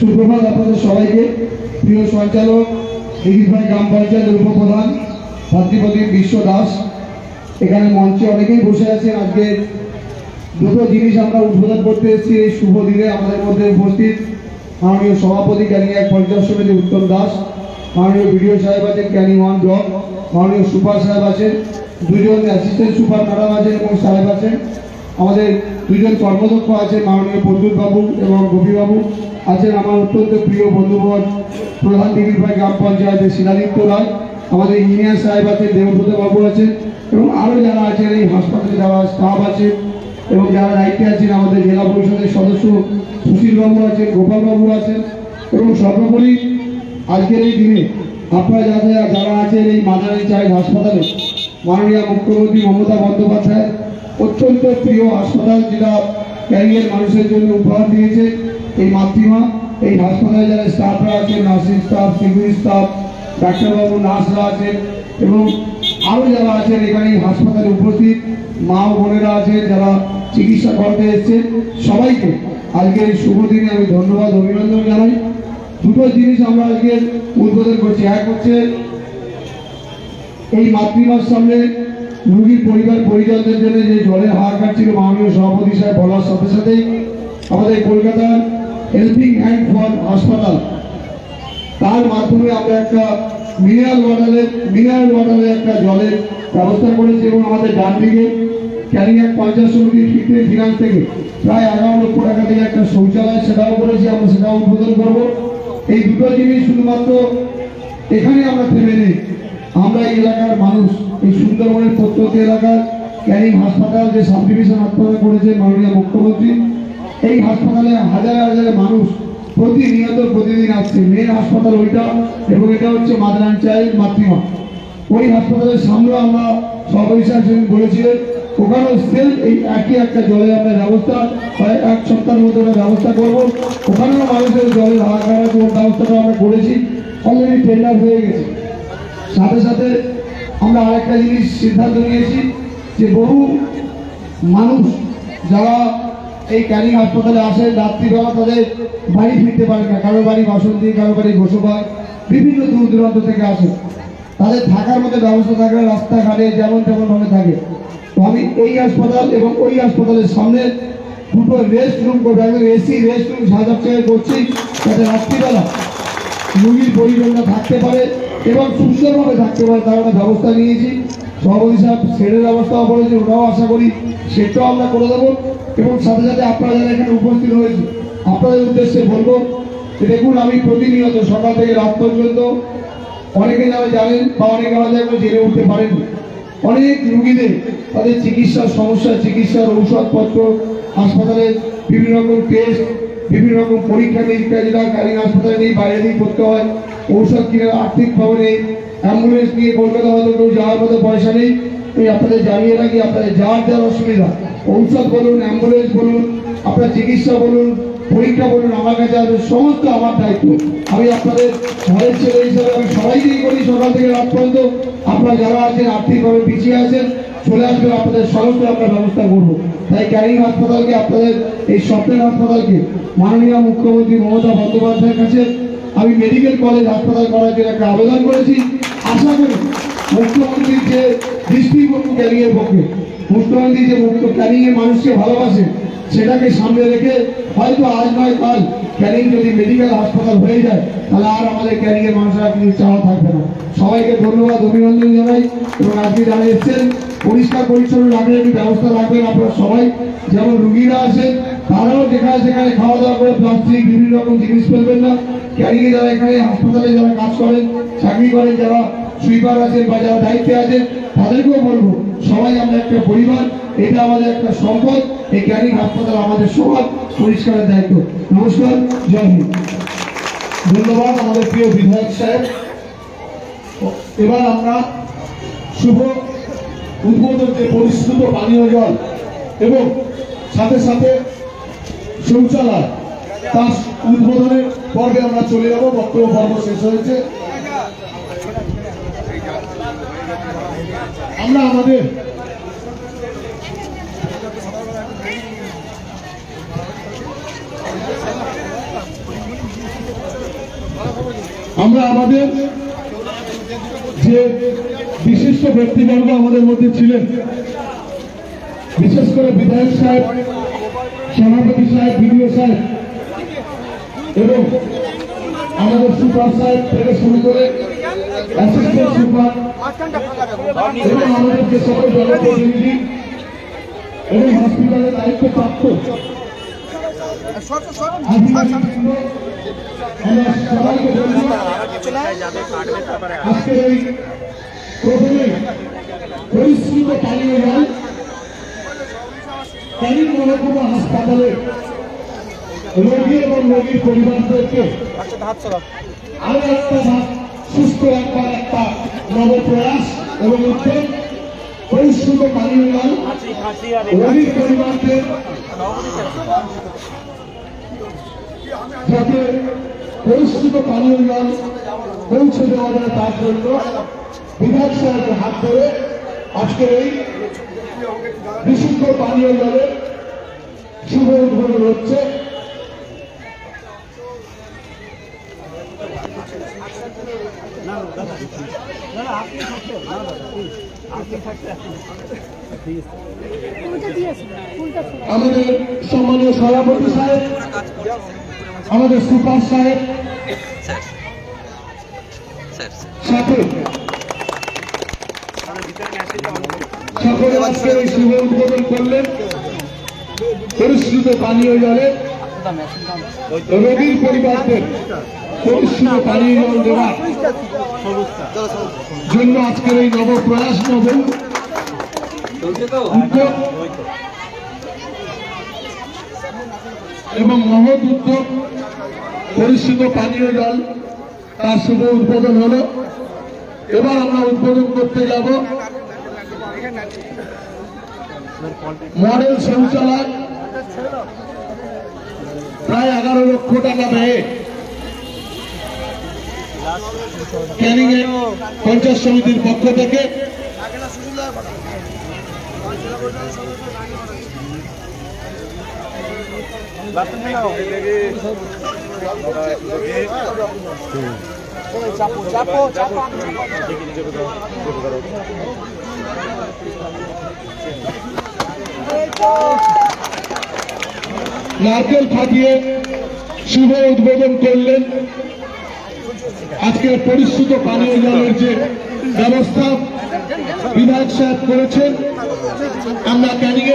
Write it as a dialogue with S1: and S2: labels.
S1: সুপ্রভাত আপনাদের সবাইকে। প্রিয় সঞ্চালক দিঘিরপাড় গ্রাম পঞ্চায়েতের উপপ্রধান ভাতৃপ্রতিম বিশ্ব দাস, এখানে মঞ্চে অনেকেই বসে আছেন। আজকে দুটো জিনিস আমরা উদ্বোধন করতে এসেছি এই শুভ দিনে। আমাদের মধ্যে উপস্থিত মাননীয় সভাপতি ক্যানিং এক পঞ্চায়েত সমিতি উত্তম দাস, মাননীয় বিডিও সাহেব আছেন ক্যানিং 1 ব্লক, মাননীয় সুপার সাহেব আছেন, দুজন অ্যাসিস্ট্যান্ট সুপার ম্যাডাম আছেন এবং সাহেব আছেন। আমাদের দুজন কর্মদক্ষ আছেন, মাননীয় প্রদ্যুৎ বাবু এবং গোপীবাবু আছেন। আমার অত্যন্ত প্রিয় বন্ধুবর প্রধান দিঘিরপাড় গ্রাম পঞ্চায়েতের শিলাদিত্য রায়, আমাদের ইঞ্জিনিয়ার সাহেব আছেন, দেবব্রত বাবু আছেন এবং আরও যারা আছেন এই হাসপাতালে যারা স্টাফ আছেন এবং যারা দায়িত্বে আছেন, আমাদের জেলা পরিষদের সদস্য সুশীলবাবু আছেন, গোপালবাবু আছেন। এবং সর্বোপরি আজকের এই দিনে আপনারা যারা আছেন এই মাদারী চাইল্ড হাসপাতালে মাননীয় মুখ্যমন্ত্রী মমতা বন্দ্যোপাধ্যায় অত্যন্ত প্রিয় হাসপাতাল, যেটা ক্যারিয়ার মানুষের জন্য উপহার দিয়েছে এই মাতৃমা। এই হাসপাতালে যারা স্টাফরা আছেন, নার্সিং স্টাফ, সিকিউরিটি স্টাফ, ডাক্তারবাবু, নার্সরা আছেন এবং আরও যারা আছেন এখানে হাসপাতালে উপস্থিত মা ও বোনেরা আছেন যারা চিকিৎসা করতে এসেছেন, সবাইকে আজকের এই শুভ দিনে আমি ধন্যবাদ অভিনন্দন জানাই। দুটো জিনিস আমরা আজকে উদ্বোধন করছি। এক হচ্ছে এই মাতৃমার সামনে রোগীর পরিবার পরিজনদের জন্য যে জলের হাহাকার ছিল, মাননীয় সভাপতি সাহেব বলার সাথে সাথেই আমাদের কলকাতার হেল্পিং হ্যান্ড ফর হাসপাতাল তার মাধ্যমে আমরা একটা মিনারেল ওয়াটারে একটা জলের ব্যবস্থা করেছি এবং আমাদের ডান দিকে ক্যানিং এক পঞ্চায়েত সমিতির ফিনান্স থেকে প্রায় 11 লক্ষ টাকা দিয়ে একটা শৌচালয় সেটাও করেছি, আমরা সেটাও উদ্বোধন করব। এই দুটো জিনিস শুধুমাত্র এখানে আমরা থেমে নেই, আমরা এই এলাকার মানুষ, এই সুন্দরবনের প্রত্যন্ত এলাকার ক্যানিং হাসপাতাল যে সাব ডিভিশন হাসপাতাল করেছে মাননীয় মুখ্যমন্ত্রী, এই হাসপাতালে হাজার হাজার মানুষ প্রতিনিয়ত প্রতিদিন আসছে। মেন হাসপাতাল ওইটা এবং এটা হচ্ছে মাদার চাইল্ড মাতৃমা। ওই হাসপাতালের সামনেও আমরা সভাপতি সাহেব বলেছিলেন ওখানেও সেল এই একই একটা জলের আমরা ব্যবস্থা এক সপ্তাহের মধ্যে আমরা ব্যবস্থা করবো। ওখানেও মানুষের জলের হাহাকার ব্যবস্থাটা আমরা করেছি, অলরেডি টেন্ডার হয়ে গেছে। সাথে সাথে আমরা আরেকটা জিনিস সিদ্ধান্ত নিয়েছি যে বহু মানুষ যারা এই ক্যানিং হাসপাতালে আসে রাত্রিবেলা তাদের বাড়ি ফিরতে পারে না, কারো বাড়ি বাসন্তী, কারো বাড়ি গোসবাই, বিভিন্ন দূর দূরান্ত থেকে আসে, তাদের থাকার মতো ব্যবস্থা থাকে রাস্তাঘাটে যেমন তেমন ভাবে থাকে। তো আমি এই হাসপাতাল এবং ওই হাসপাতালের সামনে দুটো রেস্ট রুম করবো, একদম এসি রেস্ট রুম সাজাচ্ছে করছি যাতে রাত্রিবেলা রোগীর পরিজনরা থাকতে পারে এবং সুন্দরভাবে থাকতে পারে তার একটা ব্যবস্থা নিয়েছি। সভাপতি সাহেব সেটের ব্যবস্থাও করেছে, ওটাও আশা করি সেটাও আমরা করে দেবো। এবং সাথে সাথে আপনারা যারা এখানে উপস্থিত হয়েছে আপনাদের উদ্দেশ্যে বলবো যে দেখুন, আমি প্রতিনিয়ত সকাল থেকে রাত পর্যন্ত অনেকে যারা জানেন বা অনেকে হয়তো জেনে উঠতে পারেন, অনেক রুগীদের তাদের চিকিৎসার সমস্যা, চিকিৎসার ঔষধপত্র, হাসপাতালে বিভিন্ন রকম টেস্ট, বিভিন্ন রকম পরীক্ষা নিরীক্ষা যেটা ক্যানিং হাসপাতালে নেই, বাইরে দিয়ে করতে হয়। ঔষধ কিনে আর্থিকভাবে নেই, অ্যাম্বুলেন্স নিয়ে কলকাতা হয়তো কেউ যাওয়ার মতো পয়সা নেই। আমি আপনাদের জানিয়ে রাখি, আপনাদের যার অসুবিধা, ঔষধ বলুন, অ্যাম্বুলেন্স বলুন, আপনার চিকিৎসা বলুন, পরীক্ষা বলুন, আমার কাছে আসবে, সমস্ত আমার দায়িত্ব। আমি আপনাদের ঘরের ছেলে হিসাবে আমি সবাইকেই করি সকাল থেকে রাত পর্যন্ত। আপনারা যারা আছেন আর্থিকভাবে পিছিয়ে আছেন চলে আসবেন, আপনাদের সমস্ত আমরা ব্যবস্থা করবো। তাই ক্যানিং হাসপাতালকে, আপনাদের এই স্বপ্নের হাসপাতালকে মাননীয় মুখ্যমন্ত্রী মমতা বন্দ্যোপাধ্যায়ের কাছে আমি মেডিকেল কলেজ হাসপাতাল করার জন্য একটা আবেদন করেছি। আশা করি মুখ্যমন্ত্রীর যে দৃষ্টিভঙ্গি ক্যানিংয়ের পক্ষে, মুখ্যমন্ত্রী যে ক্যানিংয়ের মানুষকে ভালোবাসে সেটাকে সামনে রেখে হয়তো আজ নয় কাল ক্যানিং যদি মেডিকেল হাসপাতাল হয়ে যায় তাহলে আর আমাদের ক্যানিংয়ের মানুষরা কিছু চাওয়া থাকবে না। সবাইকে ধন্যবাদ অভিনন্দন জানাই এবং আজকে যারা এসছেন পরিষ্কার পরিচ্ছন্ন রাখবেন, একটি ব্যবস্থা রাখবেন আপনারা সবাই। যেমন রুগীরা আছেন তারাও যেখানে সেখানে খাওয়া দাওয়া করে প্লাস্টিক বিভিন্ন রকম জিনিস ফেলবেন না। ক্যানিংয়ে যারা এখানে হাসপাতালে যারা কাজ করেন, চাকরি করেন, যারা সুইপার আছেন বা যারা দায়িত্বে আছেন তাদেরকেও বলবো সবাই আমরা একটা পরিবার, এটা আমাদের একটা সম্পদ। এই ক্যানিং হাসপাতাল আমাদের সবার পরিষ্কারের দায়িত্ব। নমস্কার, জয় হিন্দ।
S2: ধন্যবাদ আমাদের প্রিয় বিধায়ক সাহেব। এবার আমরা শুভ উদ্বোধন যে পরিশ্রুত পানীয় জল এবং সাথে সাথে শৌচালয় তার উদ্বোধনের পর্বে আমরা চলে যাব। বক্তব্য পর্ব শেষ হয়েছে। আমরা আমাদের আমরা আমাদের যে বিশিষ্ট ব্যক্তিবর্গ আমাদের মধ্যে ছিলেন, বিশেষ করে বিধায়ক সাহেব, সভাপতি সাহেব, বিডিও সাহেব এবং আমাদের সুপার সাহেব থেকে শুরু করে অ্যাসিস্ট্যান্ট সুপার এবং আমাদের যে সকল জনপ্রতিনিধি এবং হসপিটালের দায়িত্বপ্রাপ্ত আমরা সবাইকে বলবো আজকের এই প্রথমে পরিশ্রুত পানীয় জল ক্যানিং মহকুমা হাসপাতালে রোগী এবং রোগীর পরিবারদেরকে আরো একটা সুস্থ রাখবার একটা নবপ্রয়াস এবং উদ্যোগ পরিশ্রুত পানীয় জল রোগীর পরিবারদের যাতে পরিশ্রুত পানীয় জল পৌঁছে দেওয়া যায় তার জন্য বিধায়ক সাহেবের হাত ধরে আজকের এই বিশুদ্ধ পানীয় জলের শুভ উদ্বোধন হচ্ছে। আমাদের সম্মানীয় সভাপতি সাহেব, আমাদের সুপার সাহেব সাথে সকলে আজকের এই শুভ উদ্বোধন করলেন পরিশ্রুত পানীয় জলে রোগীর পরিবারদের পরিশ্রুত পানীয় জল দেওয়ার জন্য আজকের এই নবপ্রয়াস উদ্যোগ এবং মহৎ উদ্যোগ পরিশ্রুত পানীয় জল তার শুভ উদ্বোধন হলো। এবার আমরা উদ্বোধন করতে যাব মডেল শৌচালয়, প্রায় 11 লক্ষ টাকা ব্যয়ে ক্যানিং এর পঞ্চায়েত সমিতির পক্ষ থেকে নারকেল ফাটিয়ে শুভ উদ্বোধন করলেন। আজকের পরিশ্রুত পানীয় জলের যে ব্যবস্থা বিধায়ক সাহেব করেছেন, আমরা ক্যানিং